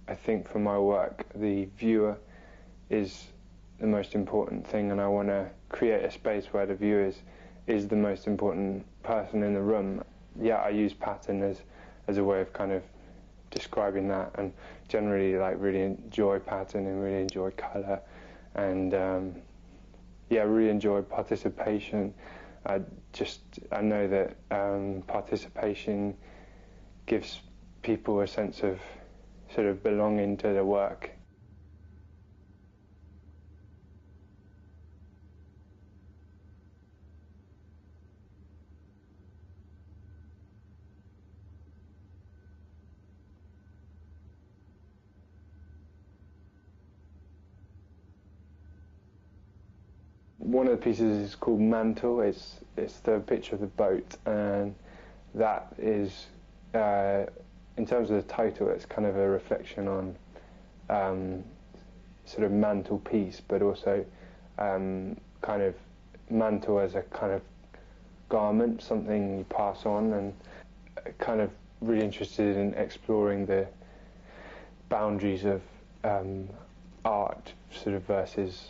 I think for my work, the viewer is the most important thing, and I want to create a space where the viewer is the most important person in the room. Yeah, I use pattern as a way of kind of describing that, and generally like really enjoy pattern and really enjoy colour, and yeah, really enjoy participation. I know that participation gives people a sense of sort of belonging to the work. One of the pieces is called Mantle. It's the picture of the boat, and that is, in terms of the title, it's kind of a reflection on sort of mantelpiece, but also kind of mantle as a kind of garment, something you pass on, and kind of really interested in exploring the boundaries of art sort of versus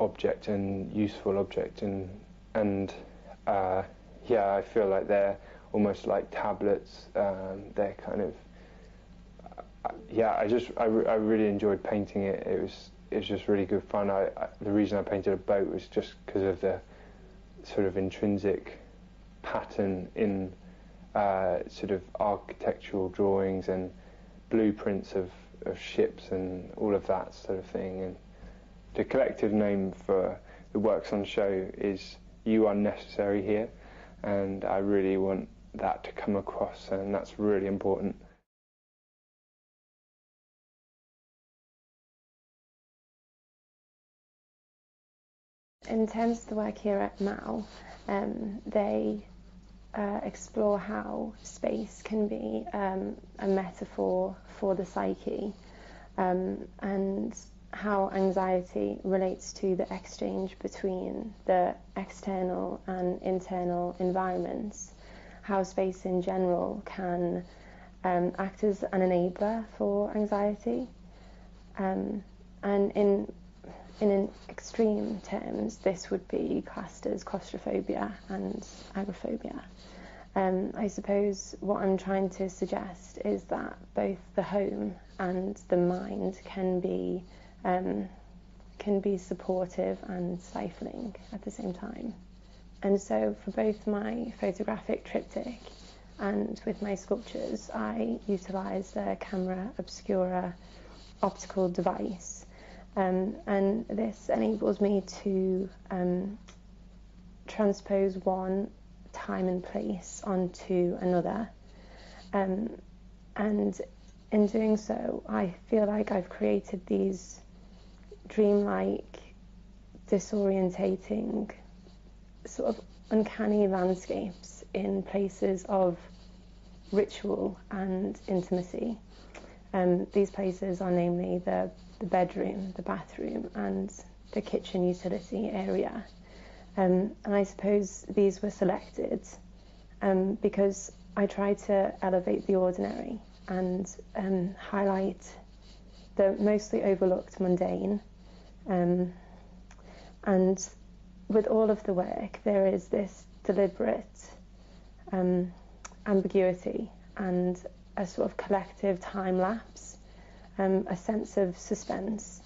object and useful object, and yeah, I feel like they're almost like tablets. They're kind of yeah. I really enjoyed painting it. It was just really good fun. The reason I painted a boat was just because of the sort of intrinsic pattern in sort of architectural drawings and blueprints of ships and all of that sort of thing. And the collective name for the works on show is You Are Necessary Here, and I really want that to come across, and that's really important. In terms of the work here at Mao, they explore how space can be a metaphor for the psyche, and how anxiety relates to the exchange between the external and internal environments, how space in general can act as an enabler for anxiety, and in extreme terms this would be classed as claustrophobia and agoraphobia. I suppose what I'm trying to suggest is that both the home and the mind can be supportive and stifling at the same time. And so for both my photographic triptych and with my sculptures, I utilised a camera obscura optical device, and this enables me to transpose one time and place onto another, and in doing so I feel like I've created these dreamlike, disorientating, sort of uncanny landscapes in places of ritual and intimacy. These places are namely the bedroom, the bathroom and the kitchen utility area. And I suppose these were selected because I tried to elevate the ordinary and highlight the mostly overlooked mundane. And with all of the work, there is this deliberate ambiguity and a sort of collective time lapse, a sense of suspense.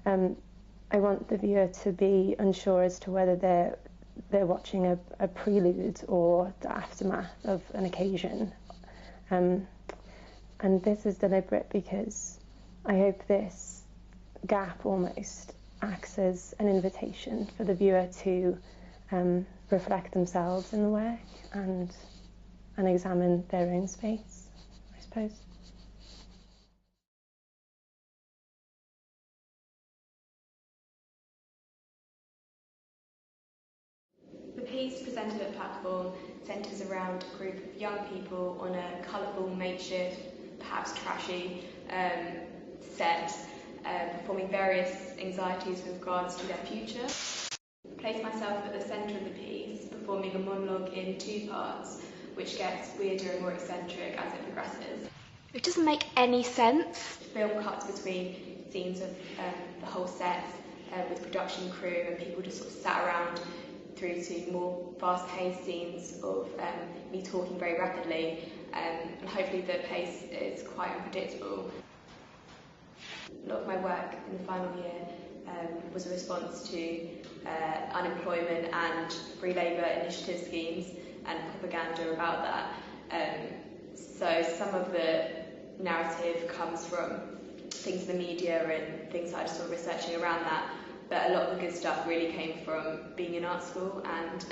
I want the viewer to be unsure as to whether they're watching a prelude or the aftermath of an occasion. And this is deliberate because I hope this gap almost acts as an invitation for the viewer to reflect themselves in the work and examine their own space, I suppose. The piece presented at Platform centres around a group of young people on a colourful, makeshift, perhaps trashy set, performing various anxieties with regards to their future. I place myself at the centre of the piece, performing a monologue in two parts, which gets weirder and more eccentric as it progresses. It doesn't make any sense. Film cuts between scenes of the whole set with production crew and people just sort of sat around, through to more fast-paced scenes of me talking very rapidly, and hopefully the pace is quite unpredictable. A lot of my work in the final year was a response to unemployment and free labour initiative schemes and propaganda about that. So some of the narrative comes from things in the media and things that I just sort of researching around that, but a lot of the good stuff really came from being in art school and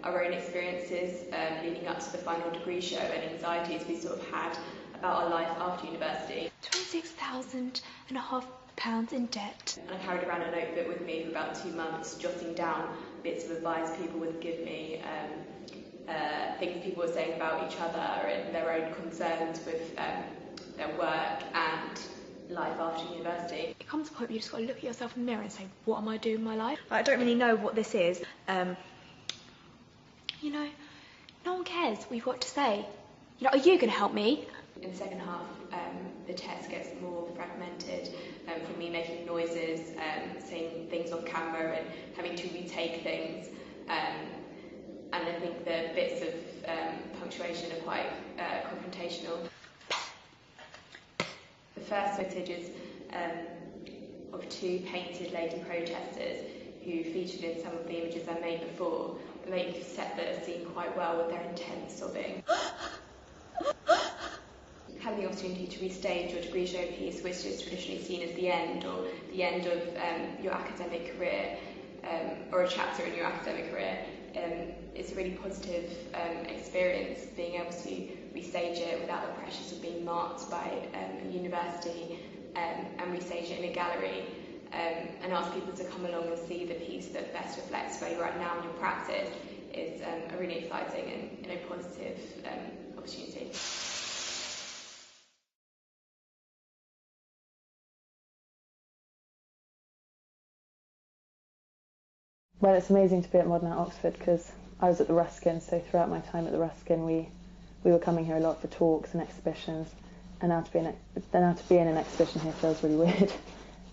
our own experiences leading up to the final degree show and anxieties we sort of had about our life after university. £26,500 in debt. And I carried around a notebook with me for about 2 months, jotting down bits of advice people would give me, things people were saying about each other and their own concerns with their work and life after university. It comes to a point where you just got to look at yourself in the mirror and say, what am I doing in my life? I don't really know what this is. You know, no one cares what you've got to say. You know, are you going to help me? In the second half, the text gets more fragmented from me making noises, saying things off camera and having to retake things. And I think the bits of punctuation are quite confrontational. The first footage is of 2 painted lady protesters who featured in some of the images I made before. They set the scene quite well with their intense sobbing. Having the opportunity to restage your degree show piece, which is traditionally seen as the end, or the end of your academic career, or a chapter in your academic career, it's a really positive experience, being able to restage it without the pressures of being marked by a university, and restage it in a gallery, and ask people to come along and see the piece that best reflects where you're at now in your practice is a really exciting and positive opportunity. Well, it's amazing to be at Modern Art Oxford because I was at the Ruskin, so throughout my time at the Ruskin we were coming here a lot for talks and exhibitions, and now to be in an exhibition here feels really weird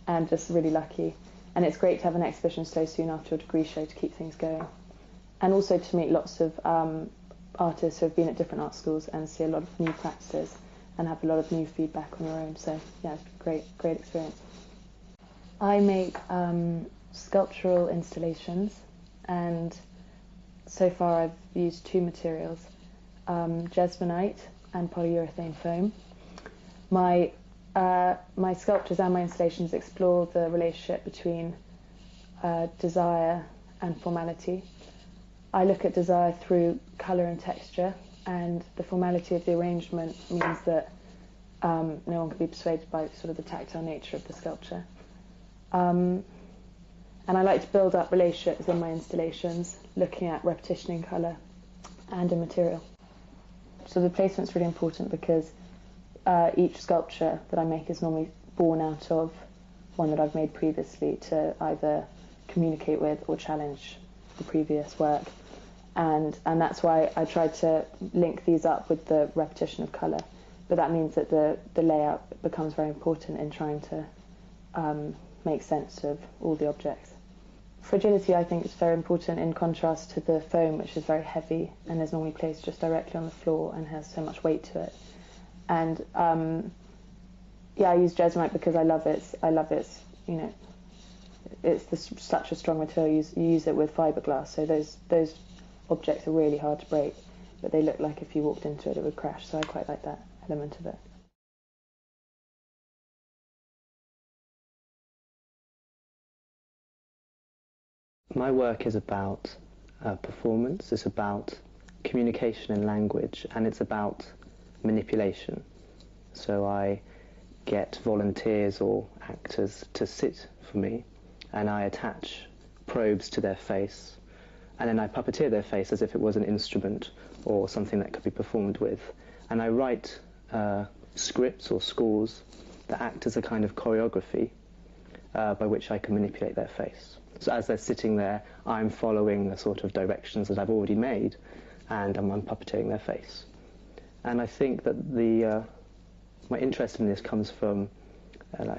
and just really lucky. And it's great to have an exhibition so soon after your degree show to keep things going. And also to meet lots of artists who have been at different art schools and see a lot of new practices and have a lot of new feedback on your own. So yeah, it's a great experience. I make sculptural installations, and so far I've used 2 materials, jesmonite and polyurethane foam. My sculptures and my installations explore the relationship between desire and formality. I look at desire through colour and texture, and the formality of the arrangement means that no one can be persuaded by sort of the tactile nature of the sculpture. And I like to build up relationships in my installations, looking at repetition in colour and in material. So the placement's really important because each sculpture that I make is normally born out of one that I've made previously to either communicate with or challenge the previous work. And that's why I tried to link these up with the repetition of colour. But that means that the layout becomes very important in trying to make sense of all the objects. Fragility, I think, is very important in contrast to the foam, which is very heavy and is normally placed just directly on the floor and has so much weight to it. And yeah, I use jesmonite because I love it. You know, it's such a strong material. You use it with fiberglass, so those objects are really hard to break, but they look like if you walked into it, it would crash. So I quite like that element of it. My work is about performance, it's about communication and language, and it's about manipulation. So I get volunteers or actors to sit for me, and I attach probes to their face, and then I puppeteer their face as if it was an instrument or something that could be performed with. And I write scripts or scores that act as a kind of choreography by which I can manipulate their face. So as they're sitting there, I'm following the sort of directions that I've already made, and I'm puppeteering their face. And I think that the My interest in this comes from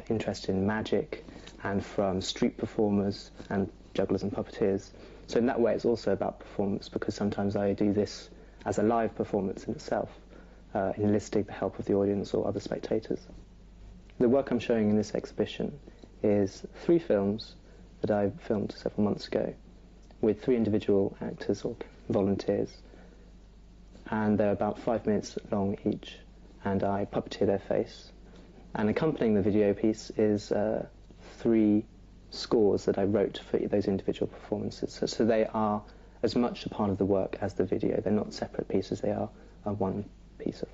interest in magic and from street performers and jugglers and puppeteers. So in that way it's also about performance, because sometimes I do this as a live performance in itself, enlisting the help of the audience or other spectators. The work I'm showing in this exhibition is 3 films that I filmed several months ago with 3 individual actors or volunteers, and they're about 5 minutes long each, and I puppeteer their face. And accompanying the video piece is 3 scores that I wrote for those individual performances. So they are as much a part of the work as the video. They're not separate pieces, they are one piece of